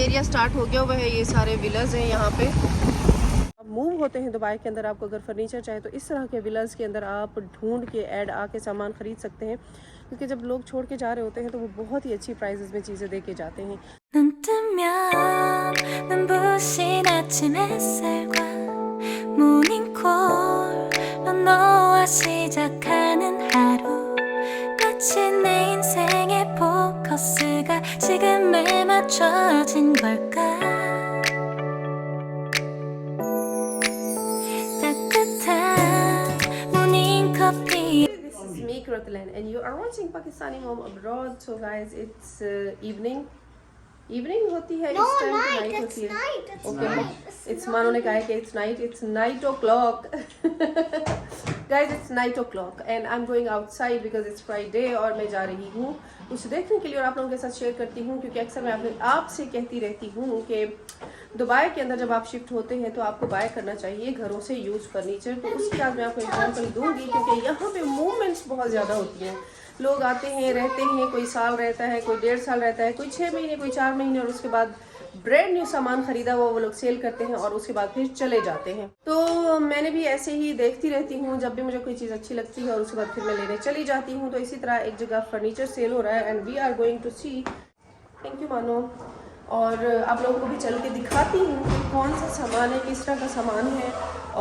Area start हो गया हुआ है, ये सारे विलाज हैं यहाँ पे। अब मूव होते हैं दुबई के अंदर, आपको अगर फर्नीचर चाहिए तो इस तरह के विलाज के अंदर आप ढूंढ के ऐड आके सामान खरीद सकते हैं, क्योंकि जब लोग छोड़ के जा रहे होते हैं तो वो बहुत ही अच्छी प्राइसेस में चीज़ें दे के जाते हैं। And you are watching Pakistani Mom Abroad. So guys, it's evening होती है, No, इस टाइम night. नाइट It's होती है। night. It's Okay, night. it's मानो ने कहा है कि it's night. It's 9 o'clock. Guys, it's 9 o'clock and I'm going outside because it's Friday और मैं जा रही हूँ कुछ देखने के लिए और आप लोगों के साथ शेयर करती हूँ, क्योंकि अक्सर मैं आपसे कहती रहती हूँ कि दुबई के अंदर जब आप शिफ्ट होते हैं तो आपको बाय करना चाहिए घरों से यूज फर्नीचर। तो उसकी आज मैं आपको एग्जाम्पल दूंगी, क्योंकि यहाँ पे मूवमेंट्स बहुत ज़्यादा होती हैं। लोग आते हैं, रहते हैं, कोई साल रहता है, कोई 1.5 साल रहता है, कोई 6 महीने, कोई 4 महीने, और उसके बाद ब्रांड न्यू सामान खरीदा वो लोग सेल करते हैं और उसके बाद फिर चले जाते हैं। तो मैंने भी ऐसे ही देखती रहती हूँ, जब भी मुझे कोई चीज़ अच्छी लगती है और उसके बाद फिर मैं लेने चली जाती हूँ। तो इसी तरह एक जगह फर्नीचर सेल हो रहा है and we are going to see. Thank you मानो। और आप लोगों को भी चल के दिखाती हूँ कि कौन सा सामान है, किस तरह का सामान है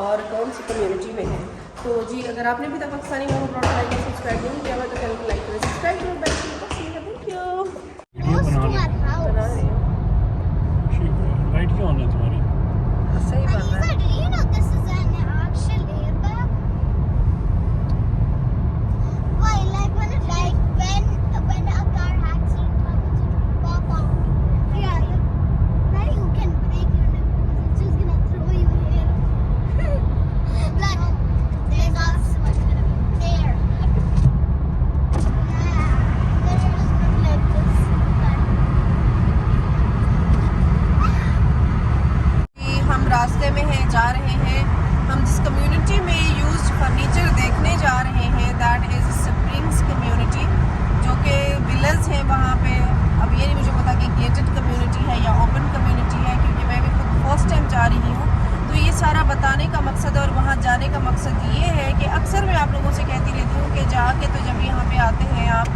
और कौन सी कम्युनिटी में है। तो जी, अगर आपने अभी तक पाकिस्तानी मोमो ब्लॉग को लाइक और सब्सक्राइब नहीं किया हुआ तो चैनल को लाइक करें, सब्सक्राइब करें, बेल आइकन को प्रेस करें। Thank you. Close to our house. बना रही हूँ, लाइट क्यों ऑन है तुम्हारी? सही बन रहा है। Anisa, do you know this is an actual airbag? Why, like when a car accident happens, it will pop out. Yeah. Then you can break your neck because it's just gonna throw you here. Like, there's also a kind of air. Yeah. Then you just go like this. हम रास्ते में हैं, जा रहे हैं। हम जिस community में यूज्ड फर्नीचर देखने जा रहे हैं दैट इज़ स्प्रिंग्स कम्युनिटी, जो कि विलेज हैं वहाँ पे। अब ये नहीं मुझे पता कि गेटेड कम्युनिटी है या ओपन कम्युनिटी है, क्योंकि मैं भी खुद फर्स्ट टाइम जा रही हूँ। तो ये सारा बताने का मकसद और वहाँ जाने का मकसद ये है कि अक्सर मैं आप लोगों से कहती रहती हूँ कि जाके तो जब यहाँ पे आते हैं आप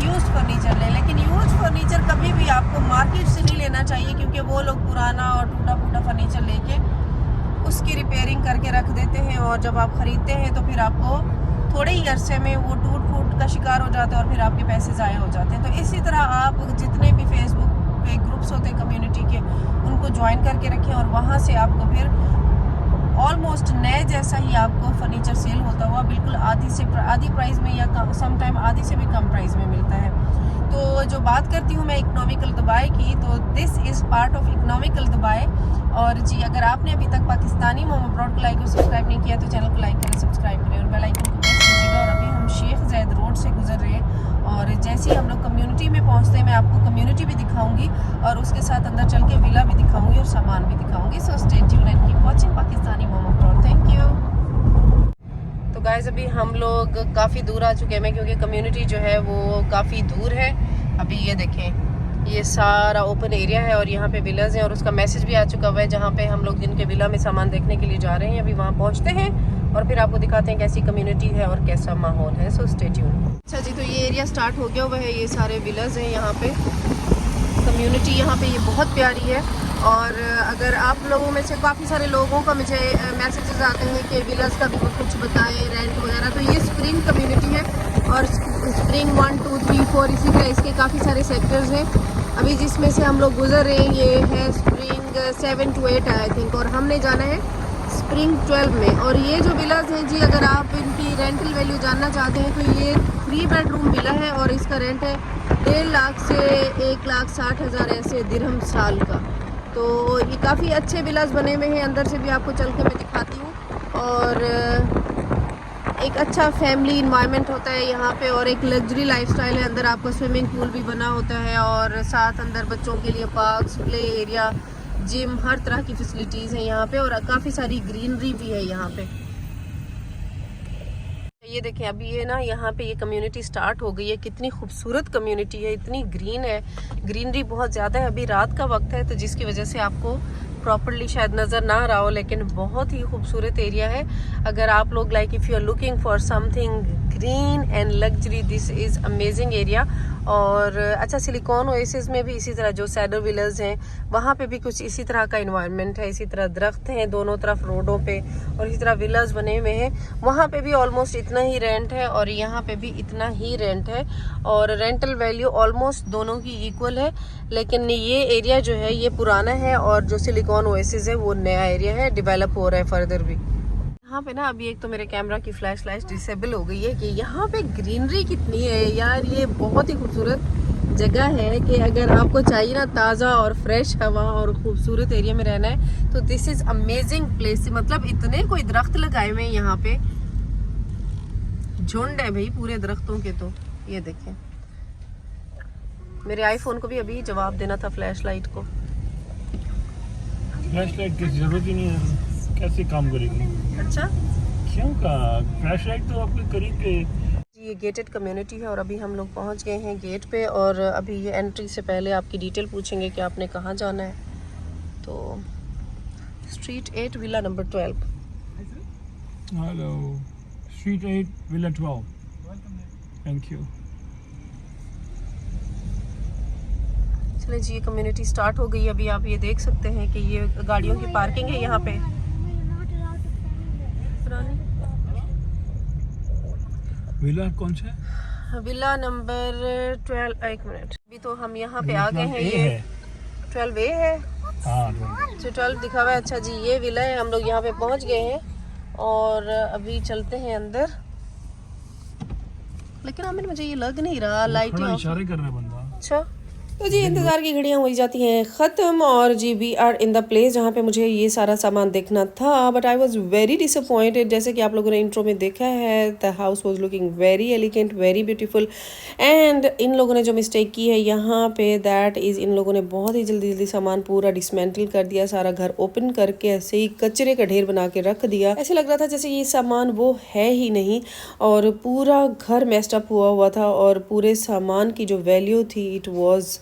यूज्ड फर्नीचर लें, लेकिन यूज्ड फर्नीचर कभी भी आपको मार्केट से नहीं लेना चाहिए, क्योंकि वो लोग पुराना और टूटा फूटा फर्नीचर लेके उसकी रिपेयरिंग करके रख देते हैं और जब आप ख़रीदते हैं तो फिर आपको थोड़े ही अरसे में वो टूट फूट का शिकार हो जाता है और फिर आपके पैसे ज़ाया हो जाते हैं। तो इसी तरह आप जितने भी फेसबुक पे ग्रुप्स होते हैं कम्युनिटी के, उनको ज्वाइन करके रखें और वहाँ से आपको फिर ऑलमोस्ट नए जैसा ही आपको फर्नीचर सेल होता हुआ बिल्कुल आधी प्राइस में या सम टाइम आधी से भी कम प्राइस में मिलता है। तो जो बात करती हूँ मैं इकोनॉमिकल दुबई की, तो this is part of economical Dubai. और जी, अगर आपने अभी तक पाकिस्तानी मोम अब्रॉड को लाइक और सब्सक्राइब नहीं किया तो चैनल को लाइक करें, सब्सक्राइब करें और बेल आइकन को प्रेस कीजिएगा। और अभी हम शेख ज़ैद रोड से गुजर रहे हैं और जैसे ही हम लोग कम्युनिटी में पहुँचते हैं मैं आपको कम्युनिटी भी दिखाऊंगी और उसके साथ अंदर चल के विला भी दिखाऊंगी और सामान भी दिखाऊंगी। So stay tuned and keep watching Pakistani मोम अब्रॉड। Thank you. तो गाइस, अभी हम लोग काफ़ी दूर आ चुके हैं, क्योंकि कम्युनिटी जो है वो काफ़ी दूर है। अभी ये देखें, ये सारा ओपन एरिया है और यहाँ पे विलाज हैं और उसका मैसेज भी आ चुका हुआ है जहाँ पे हम लोग जिनके विला में सामान देखने के लिए जा रहे हैं। अभी वहाँ पहुँचते हैं और फिर आपको दिखाते हैं कैसी कम्युनिटी है और कैसा माहौल है। So stay tuned. अच्छा जी, तो ये एरिया स्टार्ट हो गया हुआ है, ये सारे विलाज हैं यहाँ पे। कम्युनिटी यहाँ पे ये बहुत प्यारी है और अगर आप लोगों में से काफ़ी सारे लोगों का मुझे मैसेजेस आते हैं कि विलाज का भी कुछ बताएं, रेंट वगैरह, तो ये स्प्रिंग कम्युनिटी है और स्प्रिंग 1, 2, 3, 4 इसी तरह इसके काफ़ी सारे सेक्टर्स हैं। अभी जिसमें से हम लोग गुजर रहे हैं ये है स्प्रिंग 7 to 8 आई थिंक, और हमने जाना है स्प्रिंग 12 में। और ये जो विलाज हैं जी, अगर आप इनकी रेंटल वैल्यू जानना चाहते हैं तो ये 3 बेडरूम विला है और इसका रेंट है 1.5 लाख से 1,60,000 ऐसे दिरहम साल का। तो ये काफ़ी अच्छे विलाज बने हुए हैं, अंदर से भी आपको चल के मैं दिखाती हूँ। और एक अच्छा फैमिली इन्वायरमेंट होता है यहाँ पे और एक लग्जरी लाइफस्टाइल है। अंदर आपको स्विमिंग पूल भी बना होता है और साथ अंदर बच्चों के लिए पार्क्स, प्ले एरिया, जिम, हर तरह की फैसिलिटीज़ हैं यहाँ पे और काफ़ी सारी ग्रीनरी भी है यहाँ पे। ये देखें अभी ये ना यहाँ पे ये कम्युनिटी स्टार्ट हो गई है। कितनी खूबसूरत कम्युनिटी है, इतनी ग्रीन है, ग्रीनरी बहुत ज़्यादा है। अभी रात का वक्त है तो जिसकी वजह से आपको प्रॉपरली शायद नज़र ना आ रहा हो, लेकिन बहुत ही खूबसूरत एरिया है। अगर आप लोग like if you are looking for something green and luxury, this is amazing area. और अच्छा, सिलिकॉन ओएसिस में भी इसी तरह जो सैडर विलेज हैं वहाँ पे भी कुछ इसी तरह का इन्वायरमेंट है, इसी तरह दरख्त हैं दोनों तरफ रोडों पे और इसी तरह विलेज बने हुए हैं। वहाँ पे भी ऑलमोस्ट इतना ही रेंट है और यहाँ पे भी इतना ही रेंट है और रेंटल वैल्यू ऑलमोस्ट दोनों की इक्वल है। लेकिन ये एरिया जो है ये पुराना है और जो सिलिकॉन ओएसिस है वो नया एरिया है, डेवलप हो रहा है फर्दर भी। यहाँ पे ना अभी एक तो मेरे कैमरा की फ्लैश लाइट डिसेबल हो गई है कि यहाँ पे ग्रीनरी कितनी है यार। ये बहुत ही खूबसूरत जगह है कि अगर आपको चाहिए ना ताज़ा और फ्रेश हवा और खूबसूरत एरिया में रहना है तो दिस इज़ अमेजिंग प्लेस। मतलब इतने कोई दरख्त लगाए हुए हैं यहाँ पे, झुंड है भाई पूरे दरख्तों के। तो ये देखें, मेरे आईफोन को भी अभी जवाब देना था फ्लैश लाइट को। फ्लैश लाइट की जरूरत ही नहीं है, कैसे काम करेगी? अच्छा, क्यों का फ्लैश लाइट तो आपके करीब पे। ये गेटेड कम्युनिटी है और अभी हम लोग पहुंच गए हैं गेट पे। और अभी ये एंट्री से पहले आपकी डिटेल पूछेंगे कि आपने कहाँ जाना है। तो street 8 villa number 12। Hello, street 8 villa 12। Thank you. चले जी, ये कम्युनिटी स्टार्ट हो गई। अभी आप ये देख सकते हैं कि ये गाड़ियों की पार्किंग है यहाँ पे। विला कौन सा है? Villa number 12। एक मिनट, अभी तो हम यहाँ पे आ गए हैं। 12A ये है। 12A है। हाँ, जो 12 दिखा हुआ है। अच्छा जी, ये विला है। हम लोग यहाँ पे पहुँच गए हैं और अभी चलते हैं अंदर। लेकिन आमिर मुझे ये लग नहीं रहा लाइट इशारे कर रहा है बंदा। अच्छा, तो जी इंतज़ार की घड़ियाँ हो जाती हैं ख़त्म और जी we are in the place जहाँ पे मुझे ये सारा सामान देखना था। But I was very disappointed. जैसे कि आप लोगों ने इंट्रो में देखा है, the house was looking very elegant, very beautiful. And इन लोगों ने जो मिस्टेक की है यहाँ पे, दैट इज़ इन लोगों ने बहुत ही जल्दी जल्दी सामान पूरा डिसमेंटल कर दिया। सारा घर ओपन करके ऐसे ही कचरे का ढेर बना के रख दिया। ऐसे लग रहा था जैसे ये सामान वो है ही नहीं और पूरा घर मेस्ड अप हुआ था और पूरे सामान की जो वैल्यू थी इट वॉज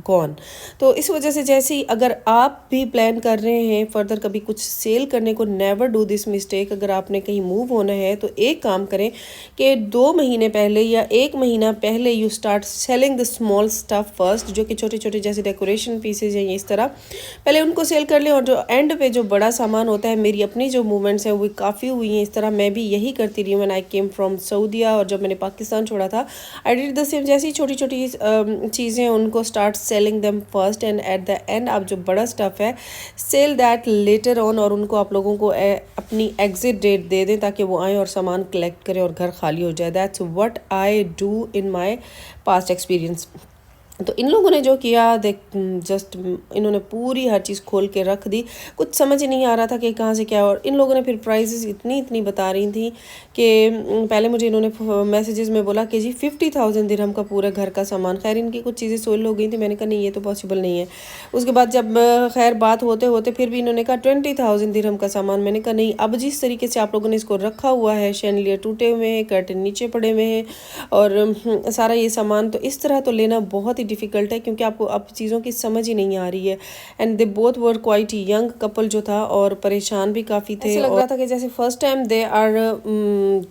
गॉन। तो इस वजह से जैसे ही अगर आप भी प्लान कर रहे हैं फर्दर कभी कुछ सेल करने को, नेवर डू दिस मिस्टेक। अगर आपने कहीं मूव होना है तो एक काम करें कि 2 महीने पहले या 1 महीना पहले you start selling the small stuff first, जो कि छोटे छोटे जैसे डेकोरेशन पीसेज हैं इस तरह, पहले उनको सेल कर लें। और जो एंड पे जो बड़ा सामान होता है, मेरी अपनी जो मूवमेंट्स हैं वो काफ़ी हुई हैं इस तरह। मैं भी यही करती रही हूँ व्हेन आई केम फ्रॉम सऊदीया, और जब मैंने पाकिस्तान छोड़ा था आई डिड द सेम। जैसी छोटी छोटी चीज़ें उनको start selling them first and at the end आप जो बड़ा स्टफ है सेल दैट लेटर ऑन, और उनको आप लोगों को अपनी एग्जिट डेट दे दें ताकि वो आएँ और सामान कलेक्ट करें और घर खाली हो जाए। That's what I do in my past experience. तो इन लोगों ने जो किया, जस्ट इन्होंने पूरी हर चीज़ खोल के रख दी। कुछ समझ ही नहीं आ रहा था कि कहाँ से क्या। और इन लोगों ने फिर प्राइसेस इतनी बता रही थी कि पहले मुझे इन्होंने मैसेजेस में बोला कि जी 50,000 दिरहम का पूरा घर का सामान। खैर इनकी कुछ चीज़ें सोल्ड हो गई थी। मैंने कहा नहीं ये तो पॉसिबल नहीं है। उसके बाद जब खैर बात होते होते फिर भी इन्होंने कहा 20,000 दिरहम का सामान। मैंने कहा नहीं, अब जिस तरीके से आप लोगों ने इसको रखा हुआ है, शैनलियर टूटे हुए हैं, कर्टन नीचे पड़े हुए हैं और सारा ये सामान, तो इस तरह तो लेना बहुत ही डिफ़िकल्ट है क्योंकि आपको अब चीज़ों की समझ ही नहीं आ रही है। And they both were quite young couple जो था और परेशान भी काफ़ी थे। ऐसे लग रहा था कि जैसे first time they are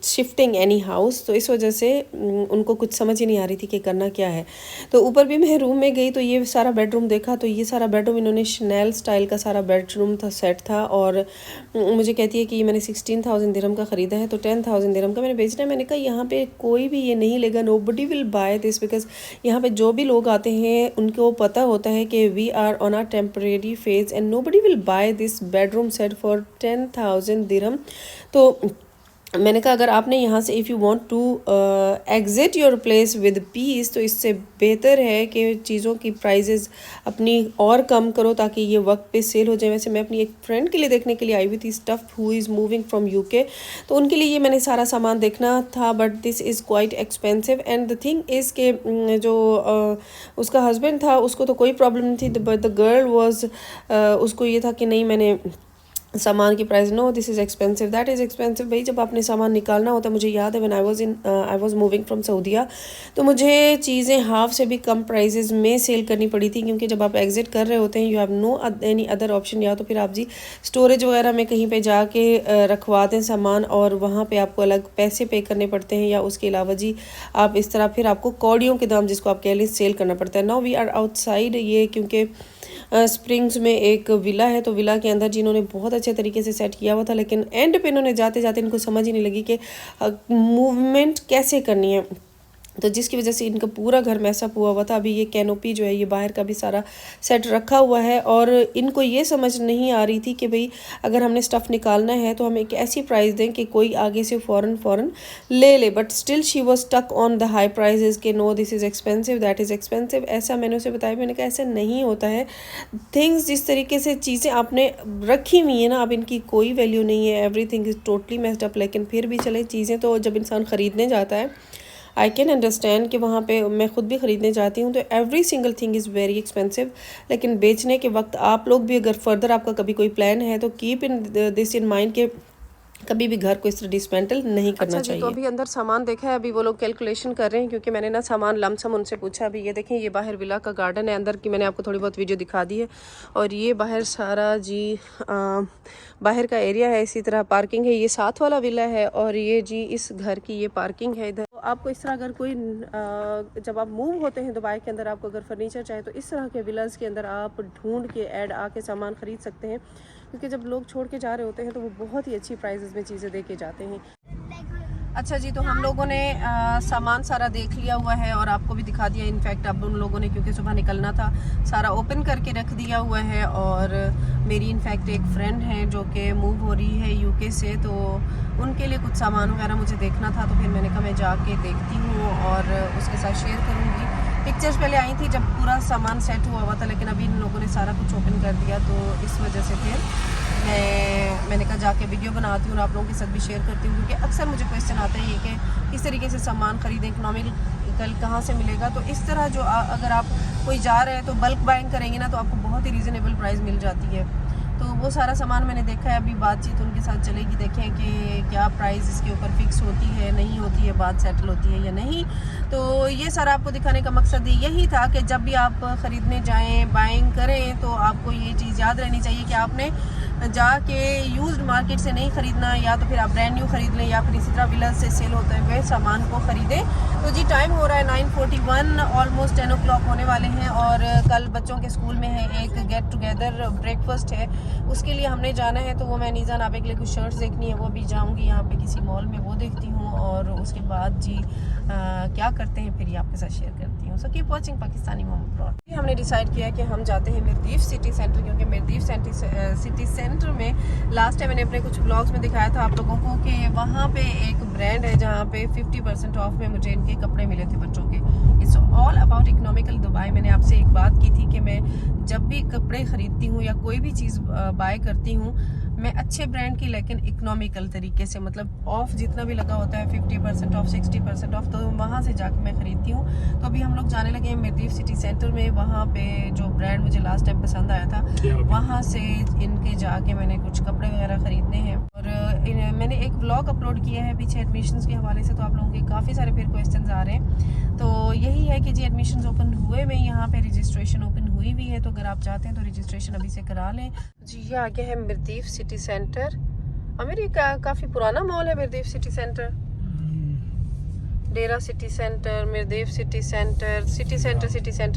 shifting any house, तो इस वजह से उनको कुछ समझ ही नहीं आ रही थी कि करना क्या है। तो ऊपर भी मैं रूम में गई तो ये सारा बेडरूम देखा, तो ये सारा बेडरूम इन्होंने शनेल स्टाइल का सारा बेडरूम था, सेट था। और मुझे कहती है कि मैंने 16,000 दिरहम का ख़रीदा है तो 10,000 दिरहम का मैंने बेचना है। मैंने कहा यहाँ पे कोई भी ये नहीं लेगा, nobody will buy this, because यहाँ पे जो भी लोग आते हैं उनको पता होता है कि we are on a temporary phase and nobody will buy this bedroom set for 10,000 दिरहम। तो मैंने कहा अगर आपने यहाँ से if you want to exit your place with peace, तो इससे बेहतर है कि चीज़ों की प्राइजेज़ अपनी और कम करो ताकि ये वक्त पे सेल हो जाए। वैसे मैं अपनी एक फ्रेंड के लिए देखने के लिए आई हुई थी, stuff who is moving from UK, तो उनके लिए ये मैंने सारा सामान देखना था, but this is quite expensive. And the thing is के जो उसका हस्बैंड था उसको तो कोई प्रॉब्लम नहीं थी, बट द गर्ल वॉज उसको ये था कि नहीं मैंने सामान की price, no this is expensive, that is expensive. भाई जब आपने सामान निकालना होता है, मुझे याद है when I was moving from सऊदीया, तो मुझे चीज़ें हाफ से भी कम प्राइसेस में सेल करनी पड़ी थी, क्योंकि जब आप एग्जिट कर रहे होते हैं you have no any other option, या तो फिर आप जी स्टोरेज वगैरह में कहीं पे जाके रखवा दें सामान और वहाँ पे आपको अलग पैसे पे करने पड़ते हैं, या उसके अलावा जी आप इस तरह फिर आपको कौड़ियों के दाम जिसको आप कह लें सेल करना पड़ता है। नाउ वी आर आउटसाइड, ये क्योंकि स्प्रिंग्स में एक विला है, तो विला के अंदर जिन्होंने बहुत अच्छे तरीके से सेट किया हुआ था, लेकिन एंड पे इन्होंने जाते जाते इनको समझ ही नहीं लगी कि मूवमेंट कैसे करनी है, तो जिसकी वजह से इनका पूरा घर मैसअप हुआ था। अभी ये कैनोपी जो है ये बाहर का भी सारा सेट रखा हुआ है, और इनको ये समझ नहीं आ रही थी कि भाई अगर हमने स्टफ़ निकालना है तो हम एक ऐसी प्राइस दें कि कोई आगे से फ़ौरन ले ले, but still she was stuck on the high prices के no this is expensive, that is expensive. ऐसा मैंने उसे बताया, मैंने कहा ऐसा नहीं होता है, थिंग्स जिस तरीके से चीज़ें आपने रखी हुई है ना, अब इनकी कोई वैल्यू नहीं है, everything is totally messed up. लेकिन फिर भी चले चीज़ें तो जब इंसान ख़रीदने जाता है, आई कैन अंडरस्टैंड कि वहाँ पे मैं ख़ुद भी ख़रीदने जाती हूँ तो every single thing is very expensive, लेकिन बेचने के वक्त आप लोग भी अगर फर्दर आपका कभी कोई प्लान है तो keep in this in mind के कभी भी घर को इस तरह डिसमेंटल नहीं करना चाहिए। तो अभी अंदर सामान देखा है, अभी वो लोग कैलकुलेशन कर रहे हैं, क्योंकि मैंने ना सामान लमसम उनसे पूछा। अभी ये देखें, ये बाहर विला का गार्डन है, अंदर की मैंने आपको थोड़ी बहुत वीडियो दिखा दी है, और ये बाहर सारा जी बाहर का एरिया है, इसी तरह पार्किंग है, ये साथ वाला विला है, और ये जी इस घर की ये पार्किंग है इधर। तो आपको इस तरह अगर कोई जब आप मूव होते हैं दुबई के अंदर, आपको अगर फर्नीचर चाहिए तो इस तरह के विलास के अंदर आप ढूंढ के ऐड आके सामान ख़रीद सकते हैं, क्योंकि जब लोग छोड़ के जा रहे होते हैं तो वो बहुत ही अच्छी प्राइसेस में चीज़ें दे के जाते हैं। अच्छा जी, तो हम लोगों ने सामान सारा देख लिया हुआ है और आपको भी दिखा दिया। इनफैक्ट अब उन लोगों ने, क्योंकि सुबह निकलना था, सारा ओपन करके रख दिया हुआ है। और मेरी इनफैक्ट एक फ्रेंड है जो कि मूव हो रही है यूके से, तो उनके लिए कुछ सामान वगैरह मुझे देखना था, तो फिर मैंने कहा मैं जाके देखती हूँ और उसके साथ शेयर करूँगी। पिक्चर्स पहले आई थी जब पूरा सामान सेट हुआ था, लेकिन अभी इन लोगों ने सारा कुछ ओपन कर दिया, तो इस वजह से फिर मैंने कहा जाके वीडियो बनाती हूँ और आप लोगों के साथ भी शेयर करती हूँ, क्योंकि अक्सर मुझे क्वेश्चन आता है ये कि किस तरीके से सामान ख़रीदें, इकोनॉमिकल कहाँ से मिलेगा। तो इस तरह जो अगर आप कोई जा रहे हैं तो बल्क बाइंग करेंगे ना, तो आपको बहुत ही रीज़नेबल प्राइस मिल जाती है। तो वो सारा सामान मैंने देखा है, अभी बातचीत उनके साथ चलेगी, देखें कि क्या प्राइस इसके ऊपर फिक्स होती है, नहीं होती है, बात सेटल होती है या नहीं। तो ये सारा आपको दिखाने का मकसद यही था कि जब भी आप ख़रीदने जाएं, बाइंग करें, तो आपको ये चीज़ याद रहनी चाहिए कि आपने जाके यूज्ड मार्केट से नहीं ख़रीदना, या तो फिर आप ब्रांड न्यू ख़रीद लें, या फिर इसी तरह विला से सेल होते हुए सामान को ख़रीदें। तो जी टाइम हो रहा है 9:41, ऑलमोस्ट 10 o'clock होने वाले हैं, और कल बच्चों के स्कूल में है एक गेट टुगेदर, ब्रेकफास्ट है, उसके लिए हमने जाना है। तो वो मैं नीज़ा नाबे के लिए कुछ शर्ट्स देखनी है, वो भी जाऊँगी यहाँ पे किसी मॉल में, वो देखती हूँ, और उसके बाद जी क्या करते हैं फिर ये आपके साथ शेयर करती हूँ। सो कीप वॉचिंग पाकिस्तानी मोम ब्लॉग। हमने डिसाइड किया कि हम जाते हैं मिर्दीफ सिटी सेंटर, क्योंकि मिर्दीफ सिटी सेंटर में लास्ट टाइम मैंने अपने कुछ ब्लॉग्स में दिखाया था आप लोगों को कि वहाँ पे एक ब्रांड है जहाँ पे 50% ऑफ में मुझे इनके कपड़े मिले थे बच्चों के। It's all about economical Dubai. मैंने आपसे एक बात की थी कि मैं जब भी कपड़े ख़रीदती हूँ या कोई भी चीज़ बाय करती हूँ, मैं अच्छे ब्रांड की, लेकिन इकोनॉमिकल तरीके से, मतलब ऑफ जितना भी लगा होता है 50% ऑफ, 60% ऑफ, तो वहाँ से जाके मैं ख़रीदती हूँ। तो अभी हम लोग जाने लगे हैं मिर्दीफ सिटी सेंटर में। वहाँ पे जो ब्रांड मुझे लास्ट टाइम पसंद आया था, वहाँ से इनके जाके मैंने कुछ कपड़े वगैरह ख़रीदने हैं। और मैंने एक व्लॉग अपलोड किया है पीछे एडमिशन्स के हवाले से, तो आप लोगों के काफ़ी सारे फिर क्वेश्चन आ रहे हैं। तो यही है कि जी एडमिशन्स ओपन हुए में, यहाँ पे रजिस्ट्रेशन ओपन हुई भी है, तो अगर आप चाहते हैं तो रजिस्ट्रेशन अभी से करा लें। जी ये आगे है मिर्दीफ सिटी सेंटर। अमीर काफ़ी पुराना मॉल है Mirdif city centre, Deira city centre, Mirdif city centre,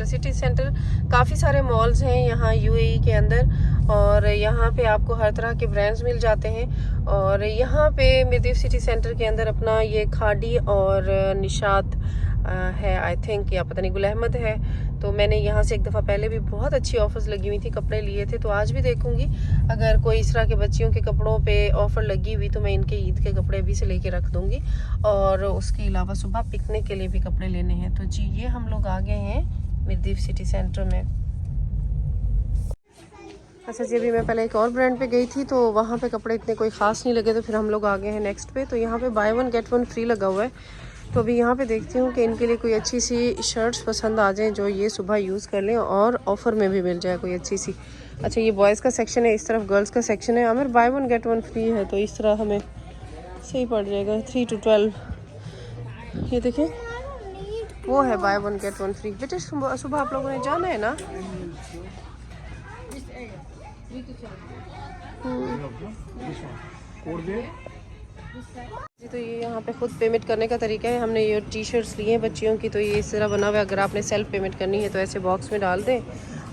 city centre काफ़ी सारे मॉल्स हैं यहाँ यूएई के अंदर, और यहाँ पे आपको हर तरह के ब्रांड्स मिल जाते हैं। और यहाँ पे मिर्दीफ सिटी सेंटर के अंदर अपना ये खाड़ी और निशात है, आई थिंक, या पता नहीं गुल अहमद है। तो मैंने यहाँ से एक दफ़ा पहले भी बहुत अच्छी ऑफर्स लगी हुई थी, कपड़े लिए थे, तो आज भी देखूंगी अगर कोई इस तरह के बच्चियों के कपड़ों पे ऑफ़र लगी हुई तो मैं इनके ईद के कपड़े भी से लेके रख दूंगी। और उसके अलावा सुबह पिकनिक के लिए भी कपड़े लेने हैं। तो जी ये हम लोग आ गए हैं मिर्दीफ सिटी सेंटर में। अच्छा जी, अभी मैं पहले एक और ब्रांड पे गई थी, तो वहाँ पे कपड़े इतने कोई ख़ास नहीं लगे, तो फिर हम लोग आ गए हैं नेक्स्ट पे। तो यहाँ पे by one get one free लगा हुआ है, तो अभी यहाँ पे देखती हूँ कि इनके लिए कोई अच्छी सी शर्ट्स पसंद आ जाएं जो ये सुबह यूज़ कर लें और ऑफ़र में भी मिल जाए कोई अच्छी सी। अच्छा ये बॉयज़ का सेक्शन है, इस तरफ गर्ल्स का सेक्शन है। आमिर बाय 1 गेट 1 फ्री है तो इस तरह हमें सही पड़ जाएगा 3 to 12। ये देखें वो है बाय 1 गेट 1 फ्री। बेटे सुबह आप लोगों ने जाना है ना? जी तो ये यहाँ पे खुद पेमेंट करने का तरीका है। हमने ये टी शर्ट्स लिए हैं बच्चियों की, तो ये इस तरह बना हुआ है। अगर आपने सेल्फ पेमेंट करनी है तो ऐसे बॉक्स में डाल दें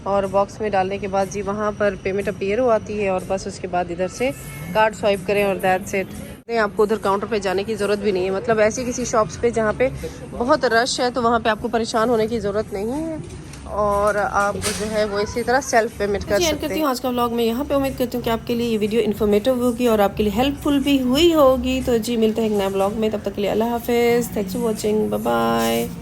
और बॉक्स में डालने के बाद जी वहाँ पर पेमेंट अपीयर हो आती है और बस उसके बाद इधर से कार्ड स्वाइप करें और दैट्स इट। आपको उधर काउंटर पे जाने की ज़रूरत भी नहीं है। मतलब ऐसी किसी शॉप्स पे जहाँ पे बहुत रश है तो वहाँ पे आपको परेशान होने की ज़रूरत नहीं है और आप जो है वो इसी तरह सेल्फ पेमेंट कर सकते हैं। आज का व्लॉग मैं यहाँ पे उम्मीद करती हूँ कि आपके लिए ये वीडियो इन्फॉर्मेटिव होगी और आपके लिए हेल्पफुल भी हुई होगी। तो जी मिलते हैं एक नए व्लॉग में, तब तक के लिए अल्लाह हाफिज़। Thanks for watching, bye bye.